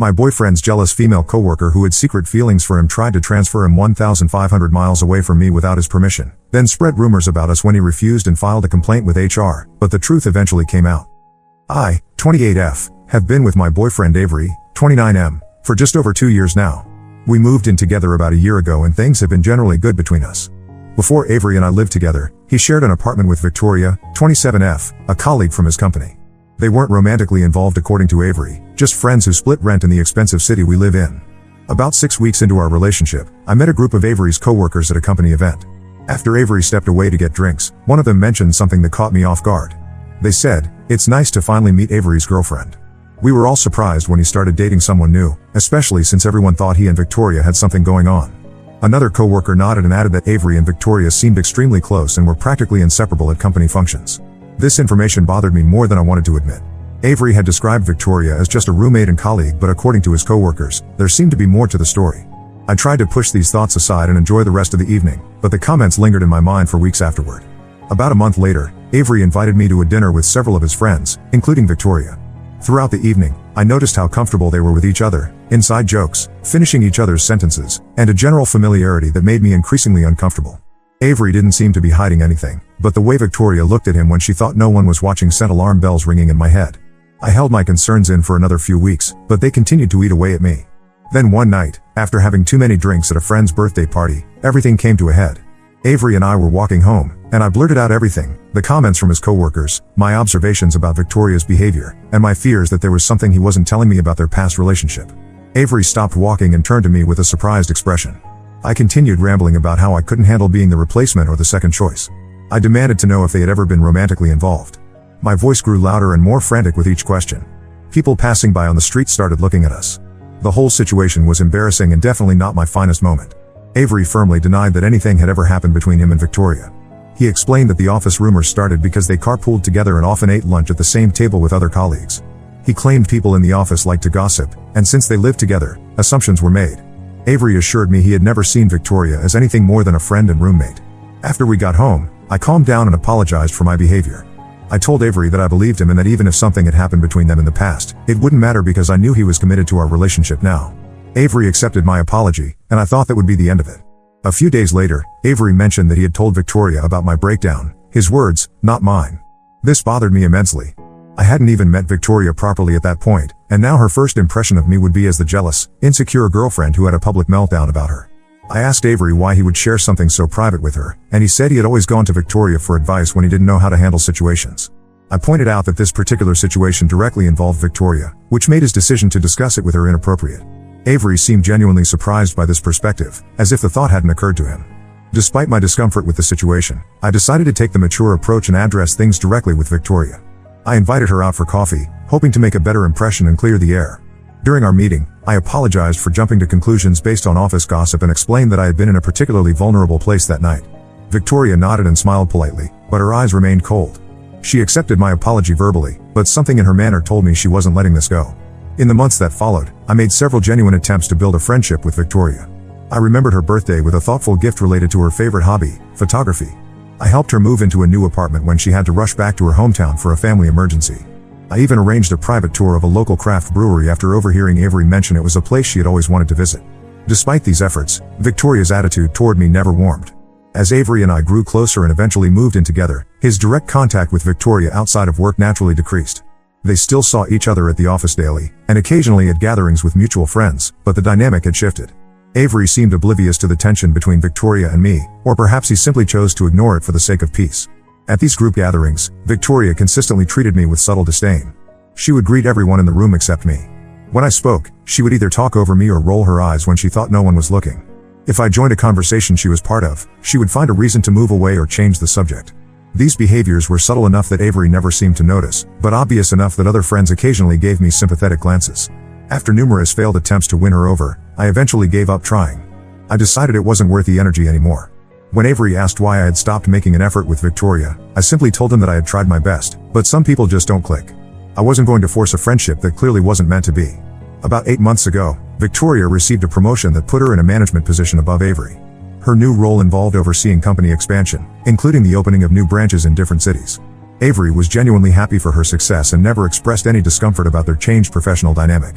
My boyfriend's jealous female coworker who had secret feelings for him tried to transfer him 1,500 miles away from me without his permission, then spread rumors about us when he refused and filed a complaint with HR, but the truth eventually came out. I, 28F, have been with my boyfriend Avery, 29M, for just over 2 years now. We moved in together about a year ago and things have been generally good between us. Before Avery and I lived together, he shared an apartment with Victoria, 27F, a colleague from his company. They weren't romantically involved according to Avery, just friends who split rent in the expensive city we live in. About 6 weeks into our relationship, I met a group of Avery's coworkers at a company event. After Avery stepped away to get drinks, one of them mentioned something that caught me off guard. They said, "It's nice to finally meet Avery's girlfriend." We were all surprised when he started dating someone new, especially since everyone thought he and Victoria had something going on. Another coworker nodded and added that Avery and Victoria seemed extremely close and were practically inseparable at company functions. This information bothered me more than I wanted to admit. Avery had described Victoria as just a roommate and colleague, but according to his coworkers, there seemed to be more to the story. I tried to push these thoughts aside and enjoy the rest of the evening, but the comments lingered in my mind for weeks afterward. About a month later, Avery invited me to a dinner with several of his friends, including Victoria. Throughout the evening, I noticed how comfortable they were with each other, inside jokes, finishing each other's sentences, and a general familiarity that made me increasingly uncomfortable. Avery didn't seem to be hiding anything, but the way Victoria looked at him when she thought no one was watching sent alarm bells ringing in my head. I held my concerns in for another few weeks, but they continued to eat away at me. Then one night, after having too many drinks at a friend's birthday party, everything came to a head. Avery and I were walking home, and I blurted out everything, the comments from his coworkers, my observations about Victoria's behavior, and my fears that there was something he wasn't telling me about their past relationship. Avery stopped walking and turned to me with a surprised expression. I continued rambling about how I couldn't handle being the replacement or the second choice. I demanded to know if they had ever been romantically involved. My voice grew louder and more frantic with each question. People passing by on the street started looking at us. The whole situation was embarrassing and definitely not my finest moment. Avery firmly denied that anything had ever happened between him and Victoria. He explained that the office rumors started because they carpooled together and often ate lunch at the same table with other colleagues. He claimed people in the office liked to gossip, and since they lived together, assumptions were made. Avery assured me he had never seen Victoria as anything more than a friend and roommate. After we got home, I calmed down and apologized for my behavior. I told Avery that I believed him and that even if something had happened between them in the past, it wouldn't matter because I knew he was committed to our relationship now. Avery accepted my apology, and I thought that would be the end of it. A few days later, Avery mentioned that he had told Victoria about my breakdown, his words, not mine. This bothered me immensely. I hadn't even met Victoria properly at that point, and now her first impression of me would be as the jealous, insecure girlfriend who had a public meltdown about her. I asked Avery why he would share something so private with her, and he said he had always gone to Victoria for advice when he didn't know how to handle situations. I pointed out that this particular situation directly involved Victoria, which made his decision to discuss it with her inappropriate. Avery seemed genuinely surprised by this perspective, as if the thought hadn't occurred to him. Despite my discomfort with the situation, I decided to take the mature approach and address things directly with Victoria. I invited her out for coffee, hoping to make a better impression and clear the air. During our meeting, I apologized for jumping to conclusions based on office gossip and explained that I had been in a particularly vulnerable place that night. Victoria nodded and smiled politely, but her eyes remained cold. She accepted my apology verbally, but something in her manner told me she wasn't letting this go. In the months that followed, I made several genuine attempts to build a friendship with Victoria. I remembered her birthday with a thoughtful gift related to her favorite hobby, photography. I helped her move into a new apartment when she had to rush back to her hometown for a family emergency. I even arranged a private tour of a local craft brewery after overhearing Avery mention it was a place she had always wanted to visit. Despite these efforts, Victoria's attitude toward me never warmed. As Avery and I grew closer and eventually moved in together, his direct contact with Victoria outside of work naturally decreased. They still saw each other at the office daily, and occasionally at gatherings with mutual friends, but the dynamic had shifted. Avery seemed oblivious to the tension between Victoria and me, or perhaps he simply chose to ignore it for the sake of peace. At these group gatherings, Victoria consistently treated me with subtle disdain. She would greet everyone in the room except me. When I spoke, she would either talk over me or roll her eyes when she thought no one was looking. If I joined a conversation she was part of, she would find a reason to move away or change the subject. These behaviors were subtle enough that Avery never seemed to notice, but obvious enough that other friends occasionally gave me sympathetic glances. After numerous failed attempts to win her over, I eventually gave up trying. I decided it wasn't worth the energy anymore. When Avery asked why I had stopped making an effort with Victoria, I simply told him that I had tried my best, but some people just don't click. I wasn't going to force a friendship that clearly wasn't meant to be. About 8 months ago, Victoria received a promotion that put her in a management position above Avery. Her new role involved overseeing company expansion, including the opening of new branches in different cities. Avery was genuinely happy for her success and never expressed any discomfort about their changed professional dynamic.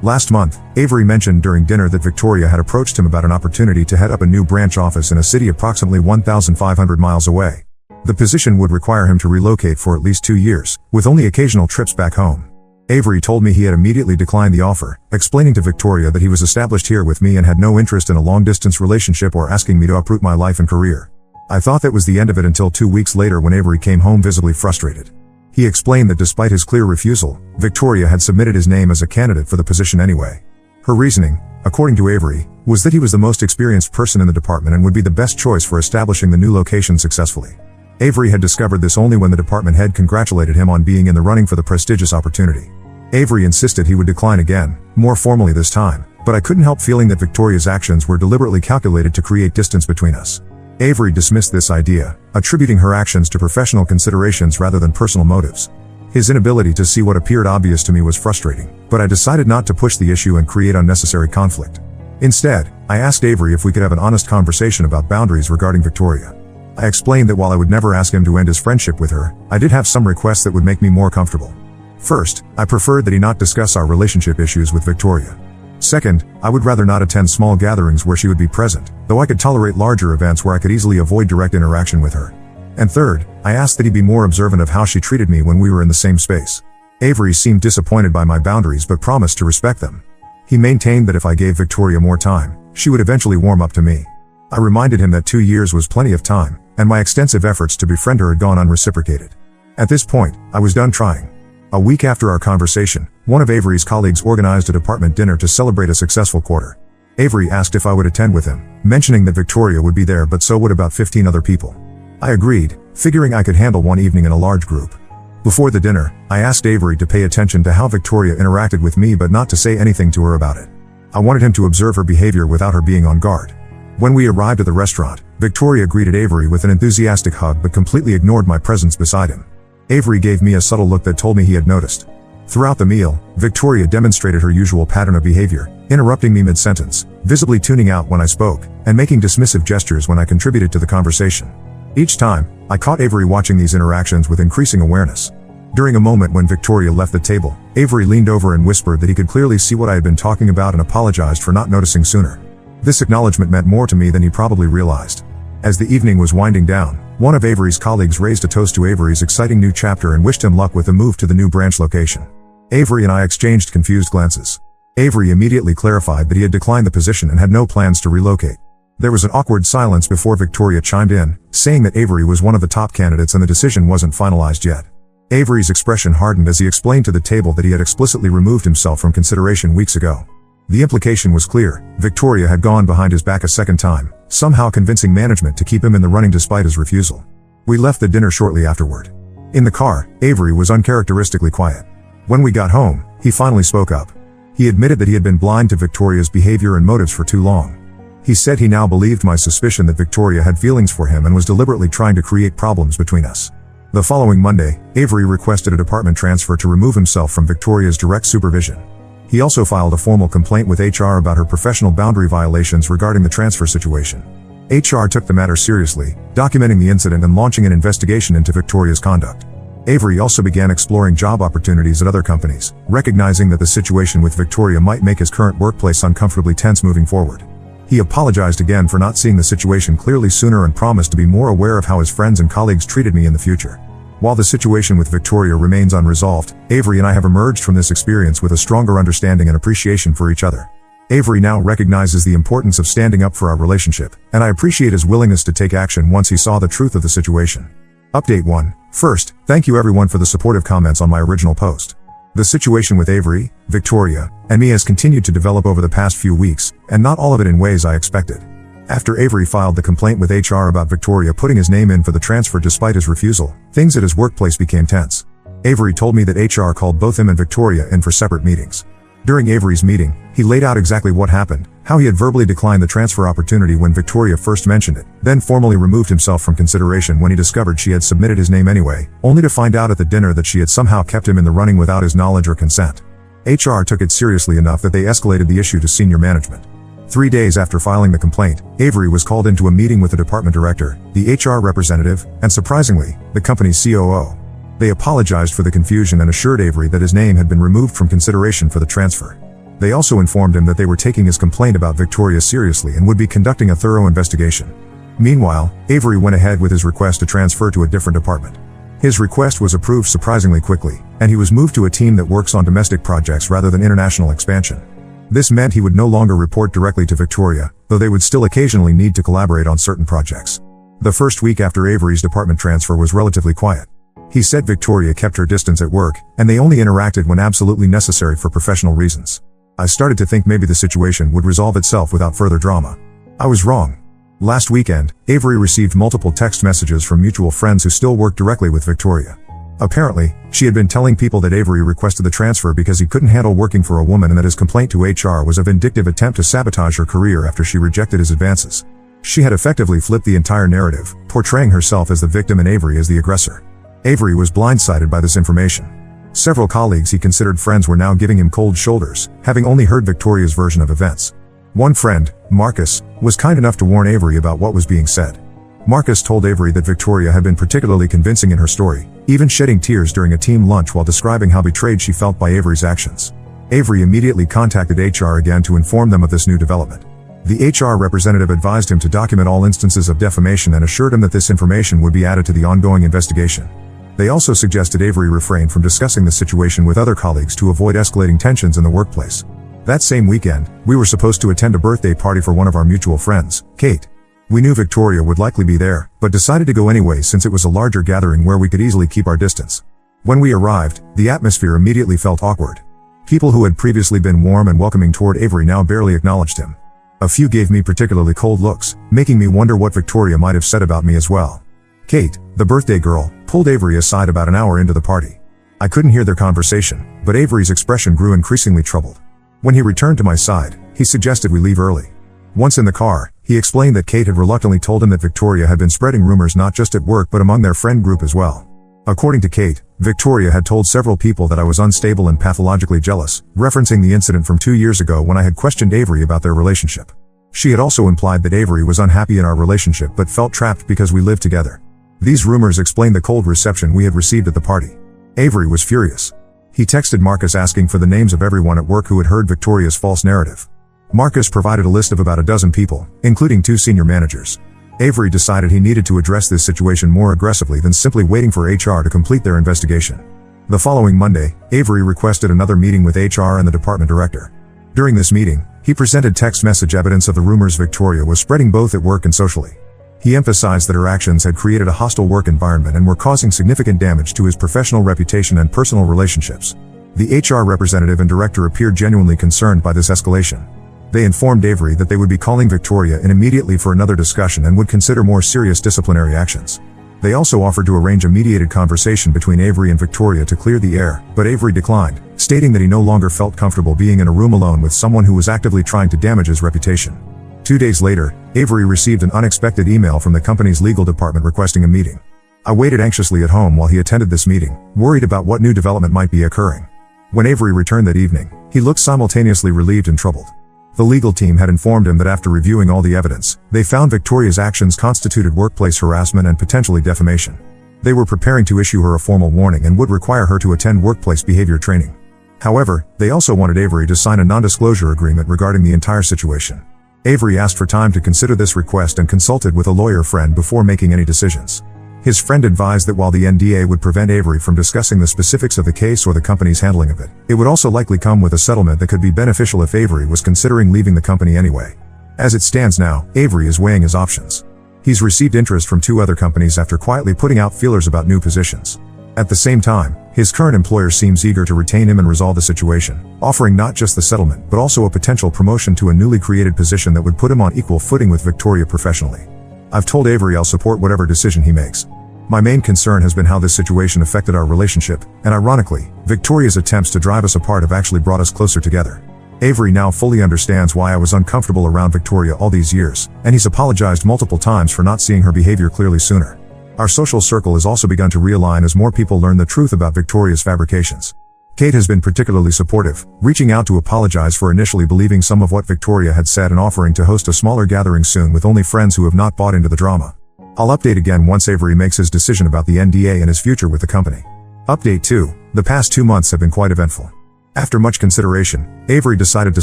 Last month, Avery mentioned during dinner that Victoria had approached him about an opportunity to head up a new branch office in a city approximately 1,500 miles away. The position would require him to relocate for at least 2 years, with only occasional trips back home. Avery told me he had immediately declined the offer, explaining to Victoria that he was established here with me and had no interest in a long-distance relationship or asking me to uproot my life and career. I thought that was the end of it until 2 weeks later when Avery came home visibly frustrated. He explained that despite his clear refusal, Victoria had submitted his name as a candidate for the position anyway. Her reasoning, according to Avery, was that he was the most experienced person in the department and would be the best choice for establishing the new location successfully. Avery had discovered this only when the department head congratulated him on being in the running for the prestigious opportunity. Avery insisted he would decline again, more formally this time, but I couldn't help feeling that Victoria's actions were deliberately calculated to create distance between us. Avery dismissed this idea, attributing her actions to professional considerations rather than personal motives. His inability to see what appeared obvious to me was frustrating, but I decided not to push the issue and create unnecessary conflict. Instead, I asked Avery if we could have an honest conversation about boundaries regarding Victoria. I explained that while I would never ask him to end his friendship with her, I did have some requests that would make me more comfortable. First, I preferred that he not discuss our relationship issues with Victoria. Second, I would rather not attend small gatherings where she would be present, though I could tolerate larger events where I could easily avoid direct interaction with her. And third, I asked that he be more observant of how she treated me when we were in the same space. Avery seemed disappointed by my boundaries but promised to respect them. He maintained that if I gave Victoria more time, she would eventually warm up to me. I reminded him that 2 years was plenty of time, and my extensive efforts to befriend her had gone unreciprocated. At this point, I was done trying. A week after our conversation, one of Avery's colleagues organized a department dinner to celebrate a successful quarter. Avery asked if I would attend with him, mentioning that Victoria would be there but so would about 15 other people. I agreed, figuring I could handle one evening in a large group. Before the dinner, I asked Avery to pay attention to how Victoria interacted with me but not to say anything to her about it. I wanted him to observe her behavior without her being on guard. When we arrived at the restaurant, Victoria greeted Avery with an enthusiastic hug but completely ignored my presence beside him. Avery gave me a subtle look that told me he had noticed. Throughout the meal, Victoria demonstrated her usual pattern of behavior, interrupting me mid-sentence, visibly tuning out when I spoke, and making dismissive gestures when I contributed to the conversation. Each time, I caught Avery watching these interactions with increasing awareness. During a moment when Victoria left the table, Avery leaned over and whispered that he could clearly see what I had been talking about and apologized for not noticing sooner. This acknowledgement meant more to me than he probably realized. As the evening was winding down, one of Avery's colleagues raised a toast to Avery's exciting new chapter and wished him luck with the move to the new branch location. Avery and I exchanged confused glances. Avery immediately clarified that he had declined the position and had no plans to relocate. There was an awkward silence before Victoria chimed in, saying that Avery was one of the top candidates and the decision wasn't finalized yet. Avery's expression hardened as he explained to the table that he had explicitly removed himself from consideration weeks ago. The implication was clear: Victoria had gone behind his back a second time, somehow convincing management to keep him in the running despite his refusal. We left the dinner shortly afterward. In the car, Avery was uncharacteristically quiet. When we got home, he finally spoke up. He admitted that he had been blind to Victoria's behavior and motives for too long. He said he now believed my suspicion that Victoria had feelings for him and was deliberately trying to create problems between us. The following Monday, Avery requested a department transfer to remove himself from Victoria's direct supervision. He also filed a formal complaint with HR about her professional boundary violations regarding the transfer situation. HR took the matter seriously, documenting the incident and launching an investigation into Victoria's conduct. Avery also began exploring job opportunities at other companies, recognizing that the situation with Victoria might make his current workplace uncomfortably tense moving forward. He apologized again for not seeing the situation clearly sooner and promised to be more aware of how his friends and colleagues treated me in the future. While the situation with Victoria remains unresolved, Avery and I have emerged from this experience with a stronger understanding and appreciation for each other. Avery now recognizes the importance of standing up for our relationship, and I appreciate his willingness to take action once he saw the truth of the situation. Update 1. First, thank you everyone for the supportive comments on my original post. The situation with Avery, Victoria, and me has continued to develop over the past few weeks, and not all of it in ways I expected. After Avery filed the complaint with HR about Victoria putting his name in for the transfer despite his refusal, things at his workplace became tense. Avery told me that HR called both him and Victoria in for separate meetings. During Avery's meeting, he laid out exactly what happened, how he had verbally declined the transfer opportunity when Victoria first mentioned it, then formally removed himself from consideration when he discovered she had submitted his name anyway, only to find out at the dinner that she had somehow kept him in the running without his knowledge or consent. HR took it seriously enough that they escalated the issue to senior management. 3 days after filing the complaint, Avery was called into a meeting with the department director, the HR representative, and surprisingly, the company's COO. They apologized for the confusion and assured Avery that his name had been removed from consideration for the transfer. They also informed him that they were taking his complaint about Victoria seriously and would be conducting a thorough investigation. Meanwhile, Avery went ahead with his request to transfer to a different department. His request was approved surprisingly quickly, and he was moved to a team that works on domestic projects rather than international expansion. This meant he would no longer report directly to Victoria, though they would still occasionally need to collaborate on certain projects. The first week after Avery's department transfer was relatively quiet. He said Victoria kept her distance at work, and they only interacted when absolutely necessary for professional reasons. I started to think maybe the situation would resolve itself without further drama. I was wrong. Last weekend, Avery received multiple text messages from mutual friends who still work directly with Victoria. Apparently, she had been telling people that Avery requested the transfer because he couldn't handle working for a woman and that his complaint to HR was a vindictive attempt to sabotage her career after she rejected his advances. She had effectively flipped the entire narrative, portraying herself as the victim and Avery as the aggressor. Avery was blindsided by this information. Several colleagues he considered friends were now giving him cold shoulders, having only heard Victoria's version of events. One friend, Marcus, was kind enough to warn Avery about what was being said. Marcus told Avery that Victoria had been particularly convincing in her story, even shedding tears during a team lunch while describing how betrayed she felt by Avery's actions. Avery immediately contacted HR again to inform them of this new development. The HR representative advised him to document all instances of defamation and assured him that this information would be added to the ongoing investigation. They also suggested Avery refrain from discussing the situation with other colleagues to avoid escalating tensions in the workplace. That same weekend, we were supposed to attend a birthday party for one of our mutual friends, Kate. We knew Victoria would likely be there, but decided to go anyway since it was a larger gathering where we could easily keep our distance. When we arrived, the atmosphere immediately felt awkward. People who had previously been warm and welcoming toward Avery now barely acknowledged him. A few gave me particularly cold looks, making me wonder what Victoria might have said about me as well. Kate, the birthday girl, pulled Avery aside about an hour into the party. I couldn't hear their conversation, but Avery's expression grew increasingly troubled. When he returned to my side, he suggested we leave early. Once in the car, he explained that Kate had reluctantly told him that Victoria had been spreading rumors not just at work but among their friend group as well. According to Kate, Victoria had told several people that I was unstable and pathologically jealous, referencing the incident from 2 years ago when I had questioned Avery about their relationship. She had also implied that Avery was unhappy in our relationship but felt trapped because we lived together. These rumors explained the cold reception we had received at the party. Avery was furious. He texted Marcus asking for the names of everyone at work who had heard Victoria's false narrative. Marcus provided a list of about a dozen people, including 2 senior managers. Avery decided he needed to address this situation more aggressively than simply waiting for HR to complete their investigation. The following Monday, Avery requested another meeting with HR and the department director. During this meeting, he presented text message evidence of the rumors Victoria was spreading both at work and socially. He emphasized that her actions had created a hostile work environment and were causing significant damage to his professional reputation and personal relationships. The HR representative and director appeared genuinely concerned by this escalation. They informed Avery that they would be calling Victoria in immediately for another discussion and would consider more serious disciplinary actions. They also offered to arrange a mediated conversation between Avery and Victoria to clear the air, but Avery declined, stating that he no longer felt comfortable being in a room alone with someone who was actively trying to damage his reputation. 2 days later, Avery received an unexpected email from the company's legal department requesting a meeting. I waited anxiously at home while he attended this meeting, worried about what new development might be occurring. When Avery returned that evening, he looked simultaneously relieved and troubled. The legal team had informed him that after reviewing all the evidence, they found Victoria's actions constituted workplace harassment and potentially defamation. They were preparing to issue her a formal warning and would require her to attend workplace behavior training. However, they also wanted Avery to sign a non-disclosure agreement regarding the entire situation. Avery asked for time to consider this request and consulted with a lawyer friend before making any decisions. His friend advised that while the NDA would prevent Avery from discussing the specifics of the case or the company's handling of it, it would also likely come with a settlement that could be beneficial if Avery was considering leaving the company anyway. As it stands now, Avery is weighing his options. He's received interest from 2 other companies after quietly putting out feelers about new positions. At the same time, his current employer seems eager to retain him and resolve the situation, offering not just the settlement but also a potential promotion to a newly created position that would put him on equal footing with Victoria professionally. I've told Avery I'll support whatever decision he makes. My main concern has been how this situation affected our relationship, and ironically, Victoria's attempts to drive us apart have actually brought us closer together. Avery now fully understands why I was uncomfortable around Victoria all these years, and he's apologized multiple times for not seeing her behavior clearly sooner. Our social circle has also begun to realign as more people learn the truth about Victoria's fabrications. Kate has been particularly supportive, reaching out to apologize for initially believing some of what Victoria had said and offering to host a smaller gathering soon with only friends who have not bought into the drama. I'll update again once Avery makes his decision about the NDA and his future with the company. Update 2. The past 2 months have been quite eventful. After much consideration, Avery decided to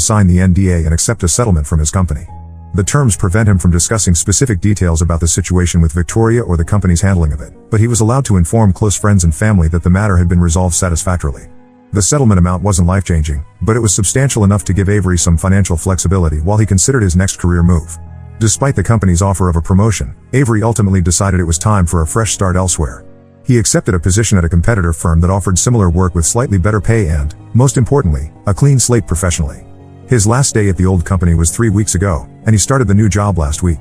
sign the NDA and accept a settlement from his company. The terms prevent him from discussing specific details about the situation with Victoria or the company's handling of it, but he was allowed to inform close friends and family that the matter had been resolved satisfactorily. The settlement amount wasn't life-changing, but it was substantial enough to give Avery some financial flexibility while he considered his next career move. Despite the company's offer of a promotion, Avery ultimately decided it was time for a fresh start elsewhere. He accepted a position at a competitor firm that offered similar work with slightly better pay and, most importantly, a clean slate professionally. His last day at the old company was 3 weeks ago, and he started the new job last week.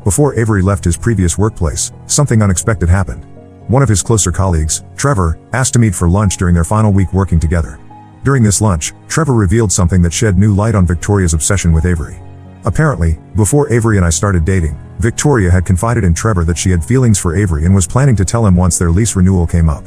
Before Avery left his previous workplace, something unexpected happened. One of his closer colleagues, Trevor, asked to meet for lunch during their final week working together. During this lunch, Trevor revealed something that shed new light on Victoria's obsession with Avery. Apparently, before Avery and I started dating, Victoria had confided in Trevor that she had feelings for Avery and was planning to tell him once their lease renewal came up.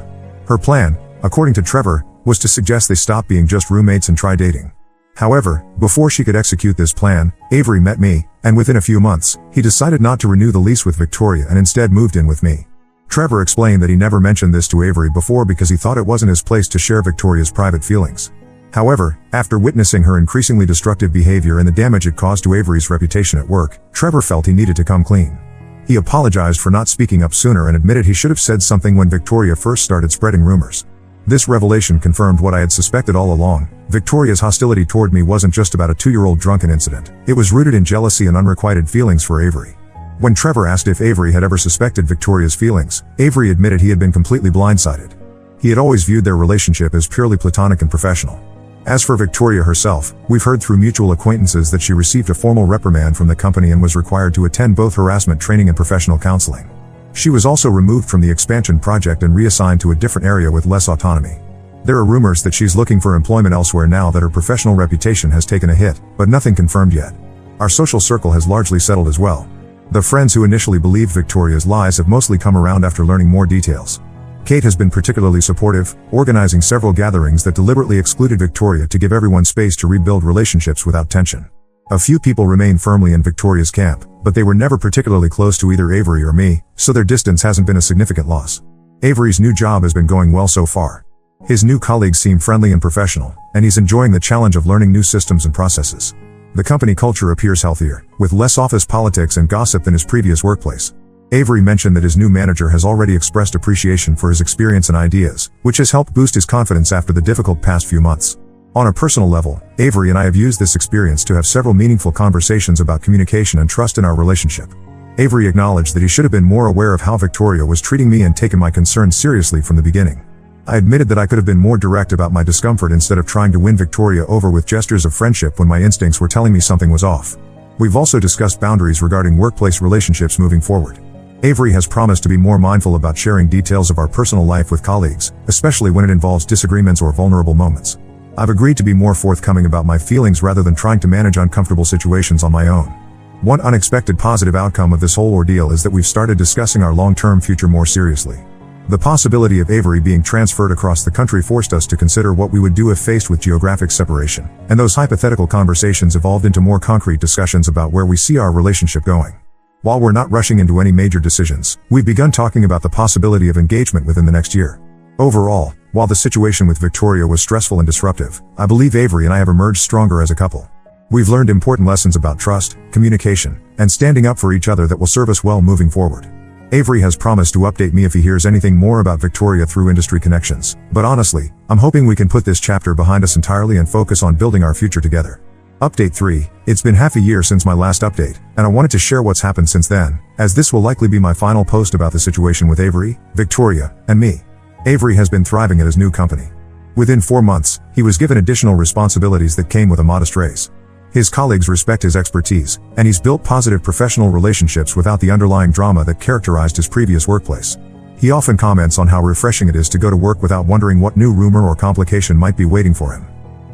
Her plan, according to Trevor, was to suggest they stop being just roommates and try dating. However, before she could execute this plan, Avery met me, and within a few months, he decided not to renew the lease with Victoria and instead moved in with me. Trevor explained that he never mentioned this to Avery before because he thought it wasn't his place to share Victoria's private feelings. However, after witnessing her increasingly destructive behavior and the damage it caused to Avery's reputation at work, Trevor felt he needed to come clean. He apologized for not speaking up sooner and admitted he should have said something when Victoria first started spreading rumors. This revelation confirmed what I had suspected all along. Victoria's hostility toward me wasn't just about a 2-year-old drunken incident. It was rooted in jealousy and unrequited feelings for Avery. When Trevor asked if Avery had ever suspected Victoria's feelings, Avery admitted he had been completely blindsided. He had always viewed their relationship as purely platonic and professional. As for Victoria herself, we've heard through mutual acquaintances that she received a formal reprimand from the company and was required to attend both harassment training and professional counseling. She was also removed from the expansion project and reassigned to a different area with less autonomy. There are rumors that she's looking for employment elsewhere now that her professional reputation has taken a hit, but nothing confirmed yet. Our social circle has largely settled as well. The friends who initially believed Victoria's lies have mostly come around after learning more details. Kate has been particularly supportive, organizing several gatherings that deliberately excluded Victoria to give everyone space to rebuild relationships without tension. A few people remain firmly in Victoria's camp, but they were never particularly close to either Avery or me, so their distance hasn't been a significant loss. Avery's new job has been going well so far. His new colleagues seem friendly and professional, and he's enjoying the challenge of learning new systems and processes. The company culture appears healthier, with less office politics and gossip than his previous workplace. Avery mentioned that his new manager has already expressed appreciation for his experience and ideas, which has helped boost his confidence after the difficult past few months. On a personal level, Avery and I have used this experience to have several meaningful conversations about communication and trust in our relationship. Avery acknowledged that he should have been more aware of how Victoria was treating me and taken my concerns seriously from the beginning. I admitted that I could have been more direct about my discomfort instead of trying to win Victoria over with gestures of friendship when my instincts were telling me something was off. We've also discussed boundaries regarding workplace relationships moving forward. Avery has promised to be more mindful about sharing details of our personal life with colleagues, especially when it involves disagreements or vulnerable moments. I've agreed to be more forthcoming about my feelings rather than trying to manage uncomfortable situations on my own. One unexpected positive outcome of this whole ordeal is that we've started discussing our long-term future more seriously. The possibility of Avery being transferred across the country forced us to consider what we would do if faced with geographic separation, and those hypothetical conversations evolved into more concrete discussions about where we see our relationship going. While we're not rushing into any major decisions, we've begun talking about the possibility of engagement within the next year. Overall, while the situation with Victoria was stressful and disruptive, I believe Avery and I have emerged stronger as a couple. We've learned important lessons about trust, communication, and standing up for each other that will serve us well moving forward. Avery has promised to update me if he hears anything more about Victoria through industry connections, but honestly, I'm hoping we can put this chapter behind us entirely and focus on building our future together. Update 3. It's been half a year since my last update, and I wanted to share what's happened since then, as this will likely be my final post about the situation with Avery, Victoria, and me. Avery has been thriving at his new company. Within 4 months, he was given additional responsibilities that came with a modest raise. His colleagues respect his expertise, and he's built positive professional relationships without the underlying drama that characterized his previous workplace. He often comments on how refreshing it is to go to work without wondering what new rumor or complication might be waiting for him.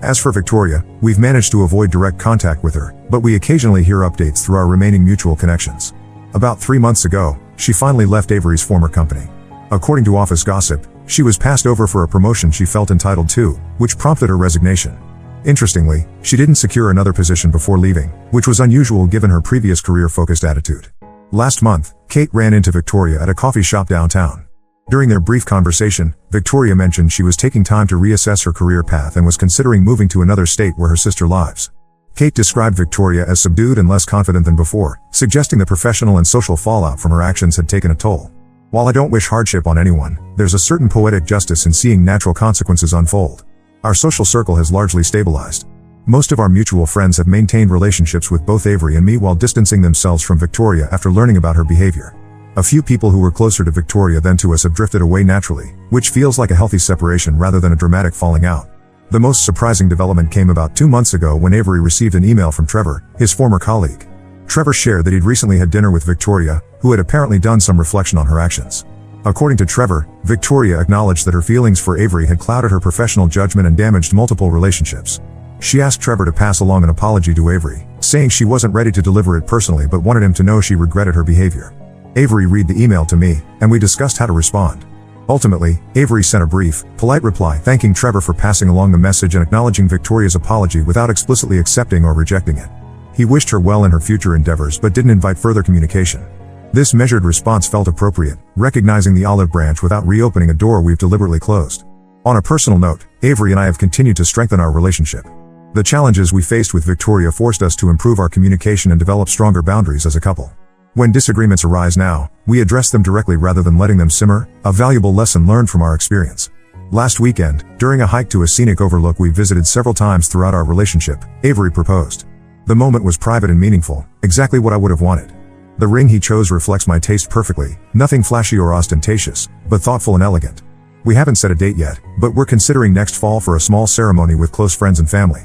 As for Victoria, we've managed to avoid direct contact with her, but we occasionally hear updates through our remaining mutual connections. About 3 months ago, she finally left Avery's former company. According to office gossip, she was passed over for a promotion she felt entitled to, which prompted her resignation. Interestingly, she didn't secure another position before leaving, which was unusual given her previous career-focused attitude. Last month, Kate ran into Victoria at a coffee shop downtown. During their brief conversation, Victoria mentioned she was taking time to reassess her career path and was considering moving to another state where her sister lives. Kate described Victoria as subdued and less confident than before, suggesting the professional and social fallout from her actions had taken a toll. While I don't wish hardship on anyone, there's a certain poetic justice in seeing natural consequences unfold. Our social circle has largely stabilized. Most of our mutual friends have maintained relationships with both Avery and me while distancing themselves from Victoria after learning about her behavior. A few people who were closer to Victoria than to us have drifted away naturally, which feels like a healthy separation rather than a dramatic falling out. The most surprising development came about 2 months ago when Avery received an email from Trevor, his former colleague. Trevor shared that he'd recently had dinner with Victoria, who had apparently done some reflection on her actions. According to Trevor, Victoria acknowledged that her feelings for Avery had clouded her professional judgment and damaged multiple relationships. She asked Trevor to pass along an apology to Avery, saying she wasn't ready to deliver it personally but wanted him to know she regretted her behavior. Avery read the email to me, and we discussed how to respond. Ultimately, Avery sent a brief, polite reply thanking Trevor for passing along the message and acknowledging Victoria's apology without explicitly accepting or rejecting it. He wished her well in her future endeavors but didn't invite further communication. This measured response felt appropriate, recognizing the olive branch without reopening a door we've deliberately closed. On a personal note, Avery and I have continued to strengthen our relationship. The challenges we faced with Victoria forced us to improve our communication and develop stronger boundaries as a couple. When disagreements arise now, we address them directly rather than letting them simmer, a valuable lesson learned from our experience. Last weekend, during a hike to a scenic overlook we visited several times throughout our relationship, Avery proposed. The moment was private and meaningful, exactly what I would have wanted. The ring he chose reflects my taste perfectly, nothing flashy or ostentatious, but thoughtful and elegant. We haven't set a date yet, but we're considering next fall for a small ceremony with close friends and family.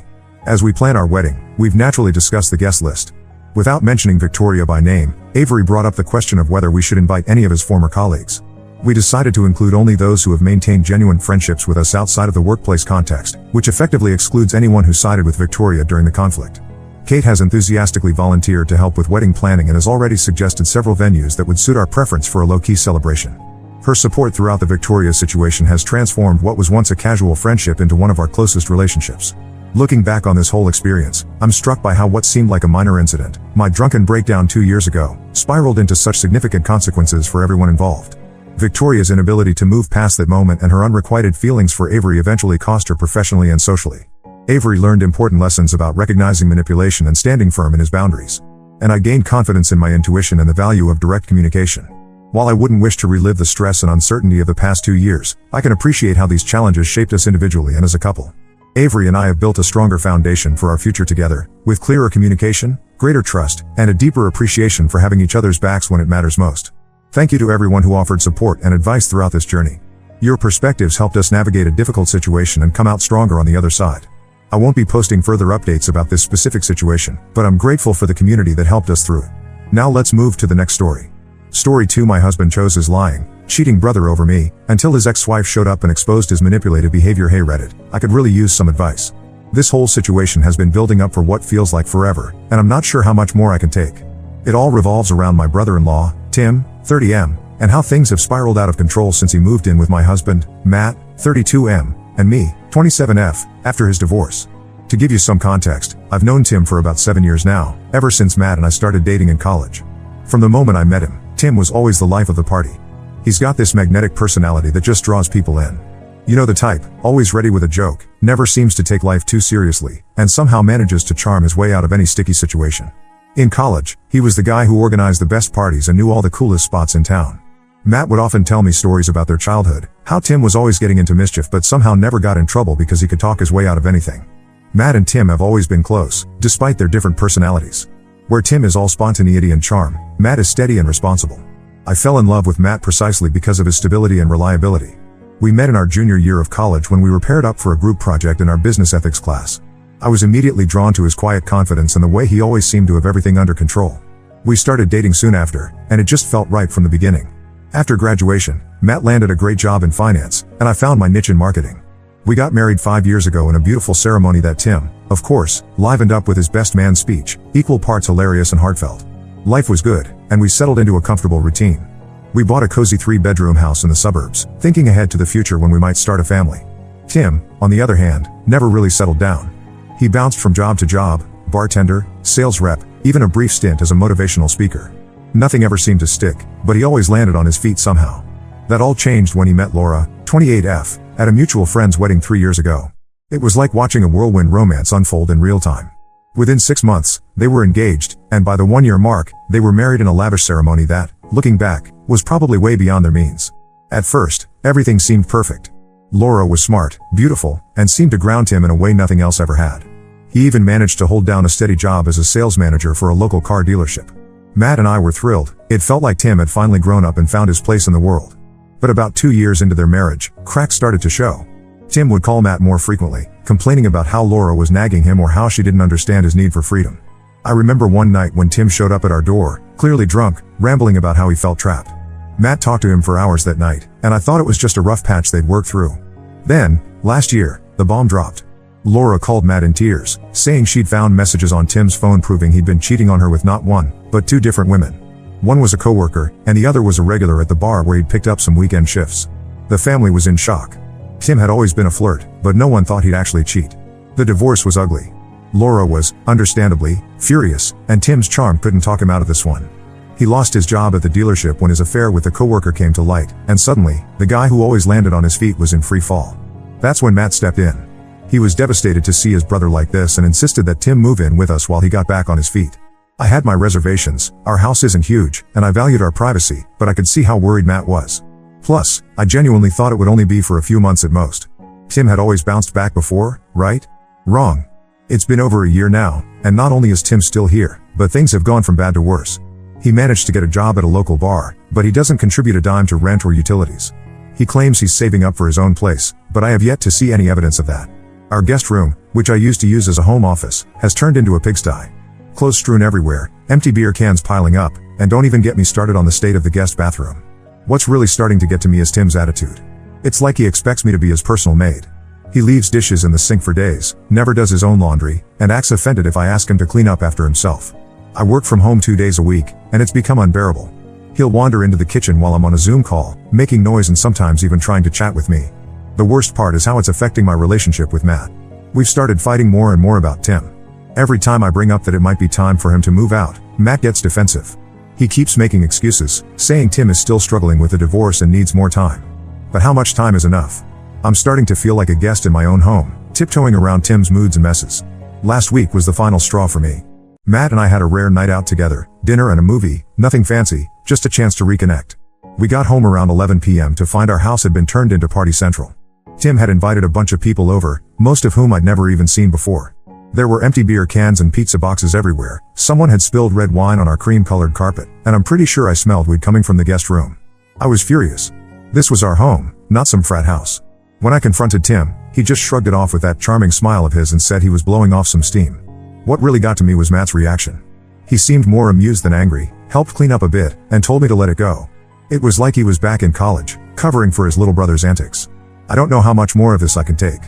As we plan our wedding, we've naturally discussed the guest list. Without mentioning Victoria by name, Avery brought up the question of whether we should invite any of his former colleagues. We decided to include only those who have maintained genuine friendships with us outside of the workplace context, which effectively excludes anyone who sided with Victoria during the conflict. Kate has enthusiastically volunteered to help with wedding planning and has already suggested several venues that would suit our preference for a low-key celebration. Her support throughout the Victoria situation has transformed what was once a casual friendship into one of our closest relationships. Looking back on this whole experience, I'm struck by how what seemed like a minor incident, my drunken breakdown 2 years ago, spiraled into such significant consequences for everyone involved. Victoria's inability to move past that moment and her unrequited feelings for Avery eventually cost her professionally and socially. Avery learned important lessons about recognizing manipulation and standing firm in his boundaries. And I gained confidence in my intuition and the value of direct communication. While I wouldn't wish to relive the stress and uncertainty of the past 2 years, I can appreciate how these challenges shaped us individually and as a couple. Avery and I have built a stronger foundation for our future together, with clearer communication, greater trust, and a deeper appreciation for having each other's backs when it matters most. Thank you to everyone who offered support and advice throughout this journey. Your perspectives helped us navigate a difficult situation and come out stronger on the other side. I won't be posting further updates about this specific situation, but I'm grateful for the community that helped us through it. Now let's move to the next story. Story 2. My husband chose his lying, cheating brother over me, until his ex-wife showed up and exposed his manipulative behavior. Hey Reddit, I could really use some advice. This whole situation has been building up for what feels like forever, and I'm not sure how much more I can take. It all revolves around my brother-in-law, Tim, 30M, and how things have spiraled out of control since he moved in with my husband, Matt, 32M, and me, 27F, after his divorce. To give you some context, I've known Tim for about 7 years now, ever since Matt and I started dating in college. From the moment I met him, Tim was always the life of the party. He's got this magnetic personality that just draws people in. You know the type, always ready with a joke, never seems to take life too seriously, and somehow manages to charm his way out of any sticky situation. In college, he was the guy who organized the best parties and knew all the coolest spots in town. Matt would often tell me stories about their childhood, how Tim was always getting into mischief but somehow never got in trouble because he could talk his way out of anything. Matt and Tim have always been close, despite their different personalities. Where Tim is all spontaneity and charm, Matt is steady and responsible. I fell in love with Matt precisely because of his stability and reliability. We met in our junior year of college when we were paired up for a group project in our business ethics class. I was immediately drawn to his quiet confidence and the way he always seemed to have everything under control. We started dating soon after, and it just felt right from the beginning. After graduation, Matt landed a great job in finance, and I found my niche in marketing. We got married 5 years ago in a beautiful ceremony that Tim, of course, livened up with his best man speech, equal parts hilarious and heartfelt. Life was good, and we settled into a comfortable routine. We bought a cozy 3-bedroom house in the suburbs, thinking ahead to the future when we might start a family. Tim, on the other hand, never really settled down. He bounced from job to job, bartender, sales rep, even a brief stint as a motivational speaker. Nothing ever seemed to stick, but he always landed on his feet somehow. That all changed when he met Laura, 28F, at a mutual friend's wedding 3 years ago. It was like watching a whirlwind romance unfold in real time. Within 6 months, they were engaged, and by the 1-year mark, they were married in a lavish ceremony that, looking back, was probably way beyond their means. At first, everything seemed perfect. Laura was smart, beautiful, and seemed to ground Tim in a way nothing else ever had. He even managed to hold down a steady job as a sales manager for a local car dealership. Matt and I were thrilled. It felt like Tim had finally grown up and found his place in the world. But about 2 years into their marriage, cracks started to show. Tim would call Matt more frequently, complaining about how Laura was nagging him or how she didn't understand his need for freedom. I remember one night when Tim showed up at our door, clearly drunk, rambling about how he felt trapped. Matt talked to him for hours that night, and I thought it was just a rough patch they'd worked through. Then, last year, the bomb dropped. Laura called Matt in tears, saying she'd found messages on Tim's phone proving he'd been cheating on her with not one, but 2 different women. One was a coworker, and the other was a regular at the bar where he'd picked up some weekend shifts. The family was in shock. Tim had always been a flirt, but no one thought he'd actually cheat. The divorce was ugly. Laura was, understandably, furious, and Tim's charm couldn't talk him out of this one. He lost his job at the dealership when his affair with the coworker came to light, and suddenly, the guy who always landed on his feet was in free fall. That's when Matt stepped in. He was devastated to see his brother like this and insisted that Tim move in with us while he got back on his feet. I had my reservations. Our house isn't huge, and I valued our privacy, but I could see how worried Matt was. Plus, I genuinely thought it would only be for a few months at most. Tim had always bounced back before, right? Wrong. It's been over a year now, and not only is Tim still here, but things have gone from bad to worse. He managed to get a job at a local bar, but he doesn't contribute a dime to rent or utilities. He claims he's saving up for his own place, but I have yet to see any evidence of that. Our guest room, which I used to use as a home office, has turned into a pigsty. Clothes strewn everywhere, empty beer cans piling up, and don't even get me started on the state of the guest bathroom. What's really starting to get to me is Tim's attitude. It's like he expects me to be his personal maid. He leaves dishes in the sink for days, never does his own laundry, and acts offended if I ask him to clean up after himself. I work from home 2 days a week, and it's become unbearable. He'll wander into the kitchen while I'm on a Zoom call, making noise and sometimes even trying to chat with me. The worst part is how it's affecting my relationship with Matt. We've started fighting more and more about Tim. Every time I bring up that it might be time for him to move out, Matt gets defensive. He keeps making excuses, saying Tim is still struggling with a divorce and needs more time. But how much time is enough? I'm starting to feel like a guest in my own home, tiptoeing around Tim's moods and messes. Last week was the final straw for me. Matt and I had a rare night out together, dinner and a movie, nothing fancy, just a chance to reconnect. We got home around 11 p.m. to find our house had been turned into Party Central. Tim had invited a bunch of people over, most of whom I'd never even seen before. There were empty beer cans and pizza boxes everywhere. Someone had spilled red wine on our cream-colored carpet, and I'm pretty sure I smelled weed coming from the guest room. I was furious. This was our home, not some frat house. When I confronted Tim, he just shrugged it off with that charming smile of his and said he was blowing off some steam. What really got to me was Matt's reaction. He seemed more amused than angry, helped clean up a bit, and told me to let it go. It was like he was back in college, covering for his little brother's antics. I don't know how much more of this I can take.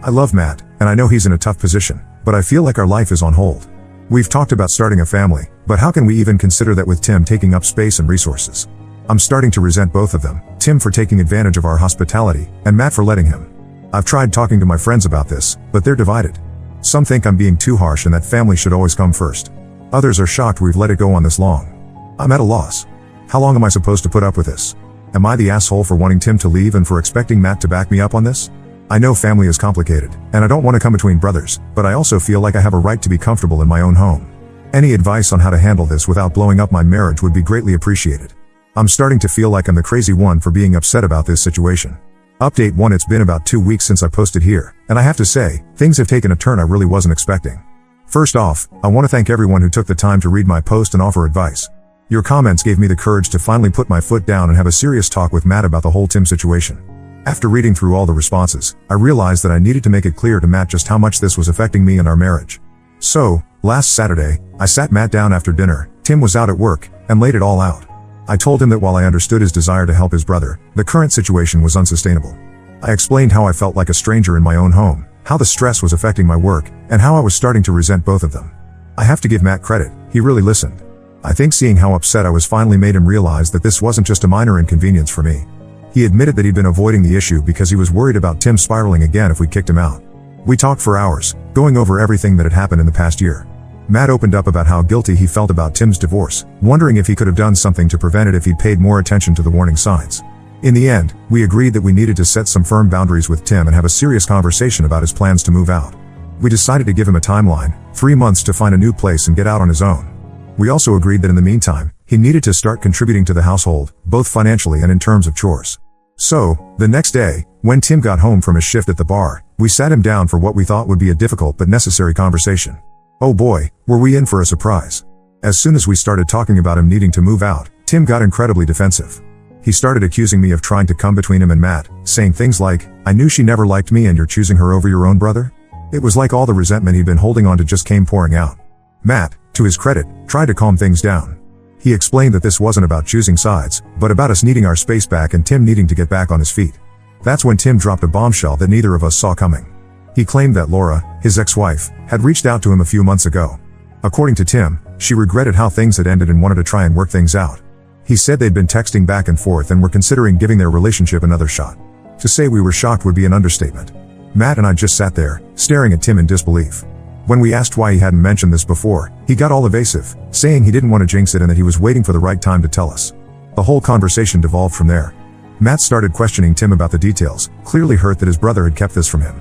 I love Matt, and I know he's in a tough position, but I feel like our life is on hold. We've talked about starting a family, but how can we even consider that with Tim taking up space and resources? I'm starting to resent both of them, Tim for taking advantage of our hospitality, and Matt for letting him. I've tried talking to my friends about this, but they're divided. Some think I'm being too harsh and that family should always come first. Others are shocked we've let it go on this long. I'm at a loss. How long am I supposed to put up with this? Am I the asshole for wanting Tim to leave and for expecting Matt to back me up on this? I know family is complicated, and I don't want to come between brothers, but I also feel like I have a right to be comfortable in my own home. Any advice on how to handle this without blowing up my marriage would be greatly appreciated. I'm starting to feel like I'm the crazy one for being upset about this situation. Update 1: It's been about 2 weeks since I posted here, and I have to say, things have taken a turn I really wasn't expecting. First off, I want to thank everyone who took the time to read my post and offer advice. Your comments gave me the courage to finally put my foot down and have a serious talk with Matt about the whole Tim situation. After reading through all the responses, I realized that I needed to make it clear to Matt just how much this was affecting me and our marriage. So, last Saturday, I sat Matt down after dinner. Tim was out at work, and laid it all out. I told him that while I understood his desire to help his brother, the current situation was unsustainable. I explained how I felt like a stranger in my own home, how the stress was affecting my work, and how I was starting to resent both of them. I have to give Matt credit, he really listened. I think seeing how upset I was finally made him realize that this wasn't just a minor inconvenience for me. He admitted that he'd been avoiding the issue because he was worried about Tim spiraling again if we kicked him out. We talked for hours, going over everything that had happened in the past year. Matt opened up about how guilty he felt about Tim's divorce, wondering if he could have done something to prevent it if he'd paid more attention to the warning signs. In the end, we agreed that we needed to set some firm boundaries with Tim and have a serious conversation about his plans to move out. We decided to give him a timeline, 3 months to find a new place and get out on his own. We also agreed that in the meantime, he needed to start contributing to the household, both financially and in terms of chores. So, the next day, when Tim got home from his shift at the bar, we sat him down for what we thought would be a difficult but necessary conversation. Oh boy, were we in for a surprise. As soon as we started talking about him needing to move out, Tim got incredibly defensive. He started accusing me of trying to come between him and Matt, saying things like, "I knew she never liked me and you're choosing her over your own brother?" It was like all the resentment he'd been holding on to just came pouring out. Matt, to his credit, tried to calm things down. He explained that this wasn't about choosing sides, but about us needing our space back and Tim needing to get back on his feet. That's when Tim dropped a bombshell that neither of us saw coming. He claimed that Laura, his ex-wife, had reached out to him a few months ago. According to Tim, she regretted how things had ended and wanted to try and work things out. He said they'd been texting back and forth and were considering giving their relationship another shot. To say we were shocked would be an understatement. Matt and I just sat there, staring at Tim in disbelief. When we asked why he hadn't mentioned this before, he got all evasive, saying he didn't want to jinx it and that he was waiting for the right time to tell us. The whole conversation devolved from there. Matt started questioning Tim about the details, clearly hurt that his brother had kept this from him.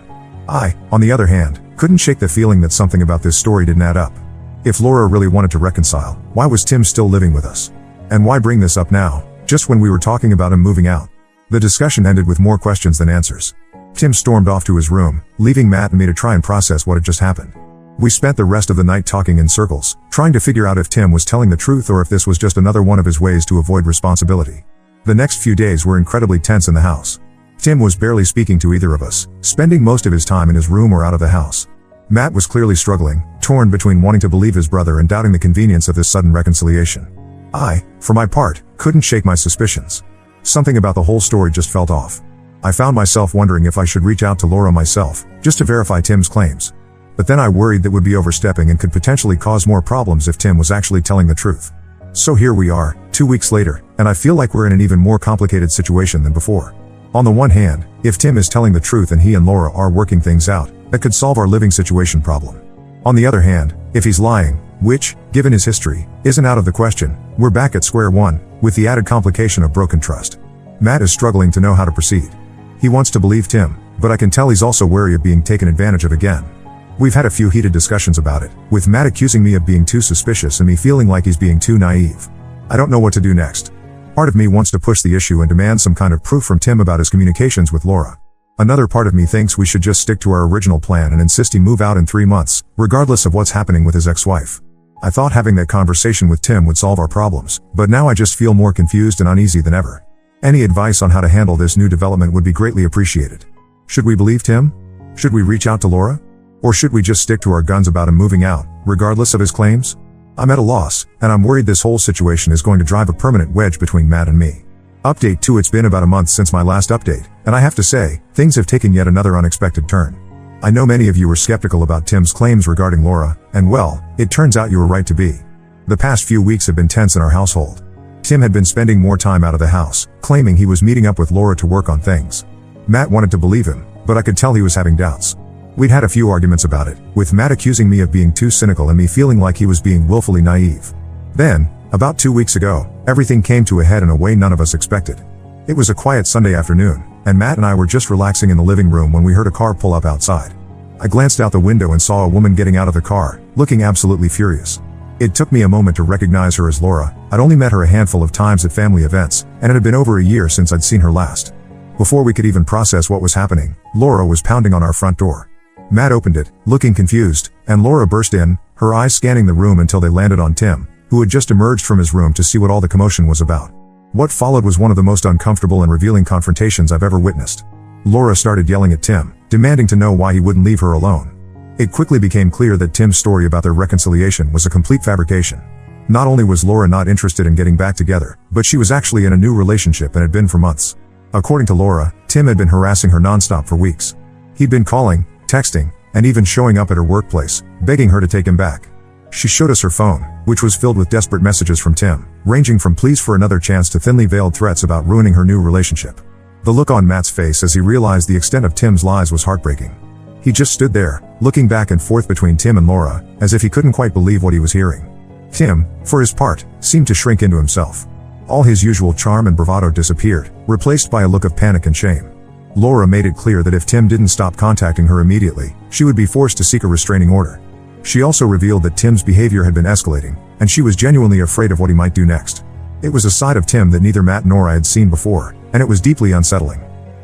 I, on the other hand, couldn't shake the feeling that something about this story didn't add up. If Laura really wanted to reconcile, why was Tim still living with us? And why bring this up now, just when we were talking about him moving out? The discussion ended with more questions than answers. Tim stormed off to his room, leaving Matt and me to try and process what had just happened. We spent the rest of the night talking in circles, trying to figure out if Tim was telling the truth or if this was just another one of his ways to avoid responsibility. The next few days were incredibly tense in the house. Tim was barely speaking to either of us, spending most of his time in his room or out of the house. Matt was clearly struggling, torn between wanting to believe his brother and doubting the convenience of this sudden reconciliation. I, for my part, couldn't shake my suspicions. Something about the whole story just felt off. I found myself wondering if I should reach out to Laura myself, just to verify Tim's claims. But then I worried that would be overstepping and could potentially cause more problems if Tim was actually telling the truth. So here we are, 2 weeks later, and I feel like we're in an even more complicated situation than before. On the one hand, if Tim is telling the truth and he and Laura are working things out, that could solve our living situation problem. On the other hand, if he's lying, which, given his history, isn't out of the question, we're back at square one, with the added complication of broken trust. Matt is struggling to know how to proceed. He wants to believe Tim, but I can tell he's also wary of being taken advantage of again. We've had a few heated discussions about it, with Matt accusing me of being too suspicious and me feeling like he's being too naive. I don't know what to do next. Part of me wants to push the issue and demand some kind of proof from Tim about his communications with Laura. Another part of me thinks we should just stick to our original plan and insist he move out in 3 months, regardless of what's happening with his ex-wife. I thought having that conversation with Tim would solve our problems, but now I just feel more confused and uneasy than ever. Any advice on how to handle this new development would be greatly appreciated. Should we believe Tim? Should we reach out to Laura? Or should we just stick to our guns about him moving out, regardless of his claims? I'm at a loss, and I'm worried this whole situation is going to drive a permanent wedge between Matt and me. Update 2: It's been about a month since my last update, and I have to say, things have taken yet another unexpected turn. I know many of you were skeptical about Tim's claims regarding Laura, and well, it turns out you were right to be. The past few weeks have been tense in our household. Tim had been spending more time out of the house, claiming he was meeting up with Laura to work on things. Matt wanted to believe him, but I could tell he was having doubts. We'd had a few arguments about it, with Matt accusing me of being too cynical and me feeling like he was being willfully naive. Then, about 2 weeks ago, everything came to a head in a way none of us expected. It was a quiet Sunday afternoon, and Matt and I were just relaxing in the living room when we heard a car pull up outside. I glanced out the window and saw a woman getting out of the car, looking absolutely furious. It took me a moment to recognize her as Laura. I'd only met her a handful of times at family events, and it had been over a year since I'd seen her last. Before we could even process what was happening, Laura was pounding on our front door. Matt opened it, looking confused, and Laura burst in, her eyes scanning the room until they landed on Tim, who had just emerged from his room to see what all the commotion was about. What followed was one of the most uncomfortable and revealing confrontations I've ever witnessed. Laura started yelling at Tim, demanding to know why he wouldn't leave her alone. It quickly became clear that Tim's story about their reconciliation was a complete fabrication. Not only was Laura not interested in getting back together, but she was actually in a new relationship and had been for months. According to Laura, Tim had been harassing her nonstop for weeks. He'd been calling, texting, and even showing up at her workplace, begging her to take him back. She showed us her phone, which was filled with desperate messages from Tim, ranging from pleas for another chance to thinly veiled threats about ruining her new relationship. The look on Matt's face as he realized the extent of Tim's lies was heartbreaking. He just stood there, looking back and forth between Tim and Laura, as if he couldn't quite believe what he was hearing. Tim, for his part, seemed to shrink into himself. All his usual charm and bravado disappeared, replaced by a look of panic and shame. Laura made it clear that if Tim didn't stop contacting her immediately, she would be forced to seek a restraining order. She also revealed that Tim's behavior had been escalating, and she was genuinely afraid of what he might do next. It was a side of Tim that neither Matt nor I had seen before, and it was deeply unsettling.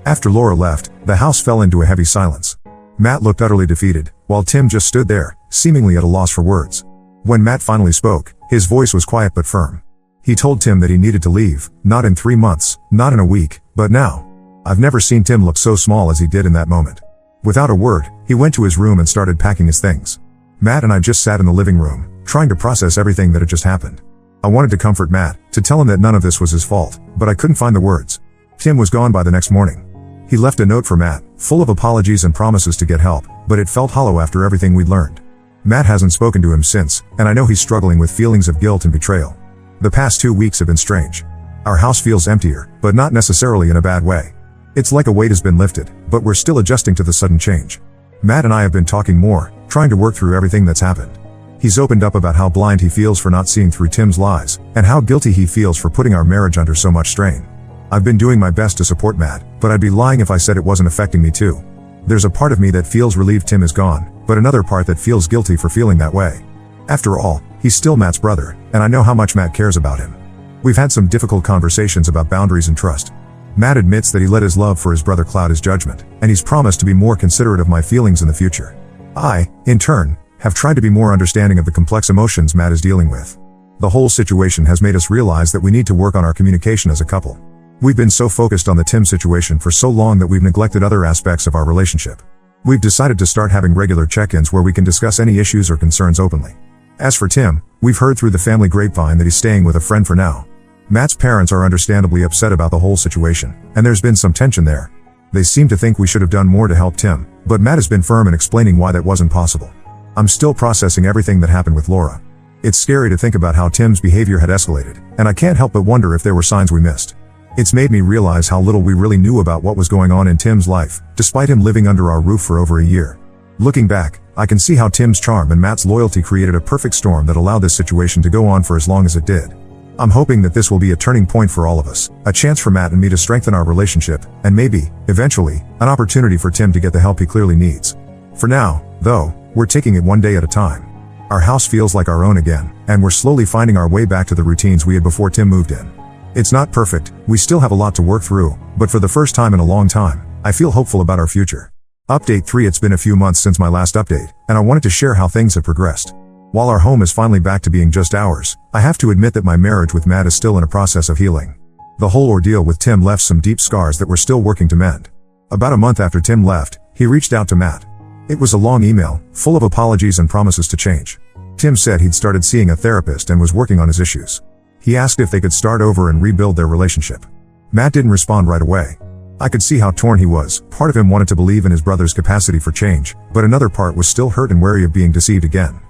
After Laura left, the house fell into a heavy silence. Matt looked utterly defeated, while Tim just stood there, seemingly at a loss for words. When Matt finally spoke, his voice was quiet but firm. He told Tim that he needed to leave, not in 3 months, not in a week, but now. I've never seen Tim look so small as he did in that moment. Without a word, he went to his room and started packing his things. Matt and I just sat in the living room, trying to process everything that had just happened. I wanted to comfort Matt, to tell him that none of this was his fault, but I couldn't find the words. Tim was gone by the next morning. He left a note for Matt, full of apologies and promises to get help, but it felt hollow after everything we'd learned. Matt hasn't spoken to him since, and I know he's struggling with feelings of guilt and betrayal. The past 2 weeks have been strange. Our house feels emptier, but not necessarily in a bad way. It's like a weight has been lifted, but we're still adjusting to the sudden change. Matt and I have been talking more, trying to work through everything that's happened. He's opened up about how blind he feels for not seeing through Tim's lies, and how guilty he feels for putting our marriage under so much strain. I've been doing my best to support Matt, but I'd be lying if I said it wasn't affecting me too. There's a part of me that feels relieved Tim is gone, but another part that feels guilty for feeling that way. After all, he's still Matt's brother, and I know how much Matt cares about him. We've had some difficult conversations about boundaries and trust. Matt admits that he let his love for his brother cloud his judgment, and he's promised to be more considerate of my feelings in the future. I, in turn, have tried to be more understanding of the complex emotions Matt is dealing with. The whole situation has made us realize that we need to work on our communication as a couple. We've been so focused on the Tim situation for so long that we've neglected other aspects of our relationship. We've decided to start having regular check-ins where we can discuss any issues or concerns openly. As for Tim, we've heard through the family grapevine that he's staying with a friend for now. Matt's parents are understandably upset about the whole situation, and there's been some tension there. They seem to think we should have done more to help Tim, but Matt has been firm in explaining why that wasn't possible. I'm still processing everything that happened with Laura. It's scary to think about how Tim's behavior had escalated, and I can't help but wonder if there were signs we missed. It's made me realize how little we really knew about what was going on in Tim's life, despite him living under our roof for over a year. Looking back, I can see how Tim's charm and Matt's loyalty created a perfect storm that allowed this situation to go on for as long as it did. I'm hoping that this will be a turning point for all of us, a chance for Matt and me to strengthen our relationship, and maybe, eventually, an opportunity for Tim to get the help he clearly needs. For now, though, we're taking it one day at a time. Our house feels like our own again, and we're slowly finding our way back to the routines we had before Tim moved in. It's not perfect, we still have a lot to work through, but for the first time in a long time, I feel hopeful about our future. Update 3. It's been a few months since my last update, and I wanted to share how things have progressed. While our home is finally back to being just ours, I have to admit that my marriage with Matt is still in a process of healing. The whole ordeal with Tim left some deep scars that we're still working to mend. About a month after Tim left, he reached out to Matt. It was a long email, full of apologies and promises to change. Tim said he'd started seeing a therapist and was working on his issues. He asked if they could start over and rebuild their relationship. Matt didn't respond right away. I could see how torn he was. Part of him wanted to believe in his brother's capacity for change, but another part was still hurt and wary of being deceived again.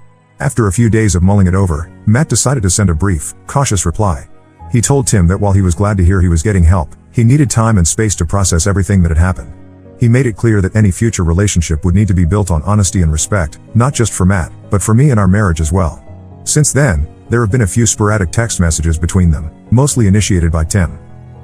After a few days of mulling it over, Matt decided to send a brief, cautious reply. He told Tim that while he was glad to hear he was getting help, he needed time and space to process everything that had happened. He made it clear that any future relationship would need to be built on honesty and respect, not just for Matt, but for me and our marriage as well. Since then, there have been a few sporadic text messages between them, mostly initiated by Tim.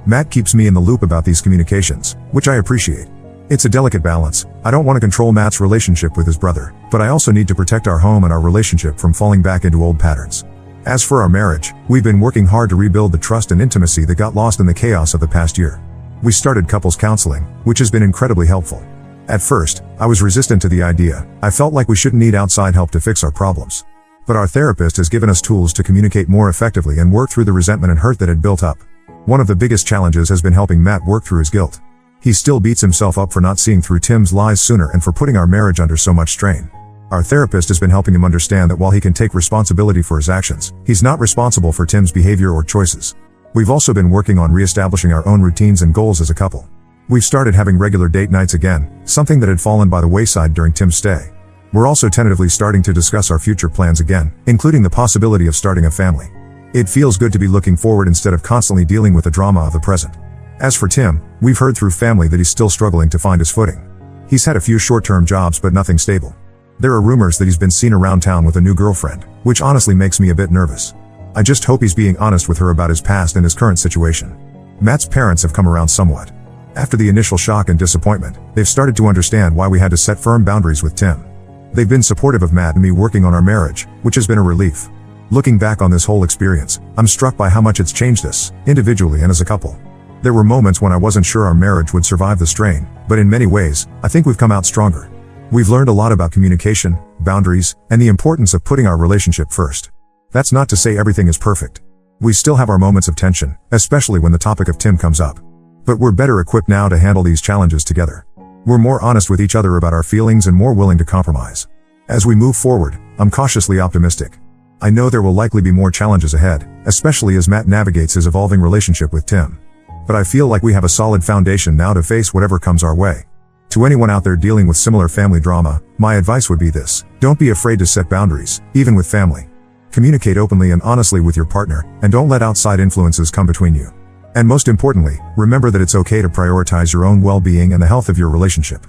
Matt keeps me in the loop about these communications, which I appreciate. It's a delicate balance. I don't want to control Matt's relationship with his brother, but I also need to protect our home and our relationship from falling back into old patterns. As for our marriage, we've been working hard to rebuild the trust and intimacy that got lost in the chaos of the past year. We started couples counseling, which has been incredibly helpful. At first, I was resistant to the idea. I felt like we shouldn't need outside help to fix our problems. But our therapist has given us tools to communicate more effectively and work through the resentment and hurt that had built up. One of the biggest challenges has been helping Matt work through his guilt. He still beats himself up for not seeing through Tim's lies sooner and for putting our marriage under so much strain. Our therapist has been helping him understand that while he can take responsibility for his actions, he's not responsible for Tim's behavior or choices. We've also been working on reestablishing our own routines and goals as a couple. We've started having regular date nights again, something that had fallen by the wayside during Tim's stay. We're also tentatively starting to discuss our future plans again, including the possibility of starting a family. It feels good to be looking forward instead of constantly dealing with the drama of the present. As for Tim, we've heard through family that he's still struggling to find his footing. He's had a few short-term jobs but nothing stable. There are rumors that he's been seen around town with a new girlfriend, which honestly makes me a bit nervous. I just hope he's being honest with her about his past and his current situation. Matt's parents have come around somewhat. After the initial shock and disappointment, they've started to understand why we had to set firm boundaries with Tim. They've been supportive of Matt and me working on our marriage, which has been a relief. Looking back on this whole experience, I'm struck by how much it's changed us, individually and as a couple. There were moments when I wasn't sure our marriage would survive the strain, but in many ways, I think we've come out stronger. We've learned a lot about communication, boundaries, and the importance of putting our relationship first. That's not to say everything is perfect. We still have our moments of tension, especially when the topic of Tim comes up. But we're better equipped now to handle these challenges together. We're more honest with each other about our feelings and more willing to compromise. As we move forward, I'm cautiously optimistic. I know there will likely be more challenges ahead, especially as Matt navigates his evolving relationship with Tim. But I feel like we have a solid foundation now to face whatever comes our way. To anyone out there dealing with similar family drama, my advice would be this: don't be afraid to set boundaries, even with family. Communicate openly and honestly with your partner, and don't let outside influences come between you. And most importantly, remember that it's okay to prioritize your own well-being and the health of your relationship.